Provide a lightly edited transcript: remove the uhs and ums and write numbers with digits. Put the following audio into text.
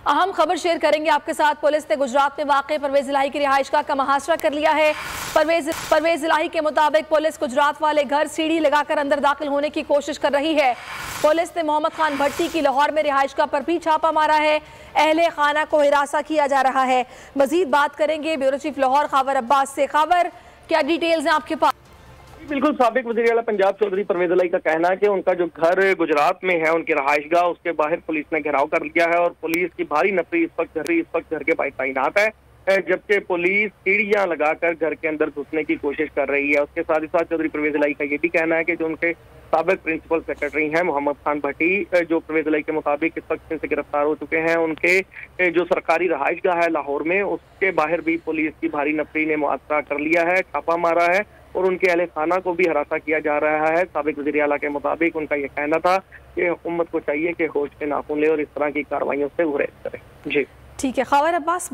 अहम खबर शेयर करेंगे आपके साथ। पुलिस ने गुजरात में वाक़ परवेज इलाही की रिहाइशगाह का मुहासरा कर लिया है। परवेज इलाही के मुताबिक पुलिस गुजरात वाले घर सीढ़ी लगाकर अंदर दाखिल होने की कोशिश कर रही है। पुलिस ने मोहम्मद खान भट्टी की लाहौर में रिहाइशगाह पर भी छापा मारा है। अहले खाना को हिरासा किया जा रहा है। मजीद बात करेंगे ब्यूरो चीफ लाहौर खबर अब्बास से। खबर, क्या डिटेल्स हैं आपके पास? बिल्कुल, साबिक वज़ीर आला पंजाब चौधरी परवेज इलाही का कहना है कि उनका जो घर गुजरात में है, उनकी रहायशगाह, उसके बाहर पुलिस ने घेराव कर लिया है और पुलिस की भारी नफरी इस वक्त घर के बाहर तैनात है, जबकि पुलिस सीढ़ियां लगाकर घर के अंदर घुसने की कोशिश कर रही है। उसके साथ ही साथ चौधरी परवेज इलाही का ये भी कहना है कि जो उनके साबिक प्रिंसिपल सेक्रेटरी हैं मोहम्मद खान भट्टी, जो परवेज इलाही के मुताबिक इस वक्त से गिरफ्तार हो चुके हैं, उनके जो सरकारी रहायशगाह है लाहौर में, उसके बाहर भी पुलिस की भारी नफरी ने मुआसरा कर लिया है, छापा मारा है और उनके अहले खाना को भी हरासा किया जा रहा है। साबिक वज़ीर आला के मुताबिक उनका यह कहना था कि हुकूमत को चाहिए कि होश के नाखून ले और इस तरह की कार्रवाइयों से गुरेज करे। जी ठीक है। खबर अब्बास।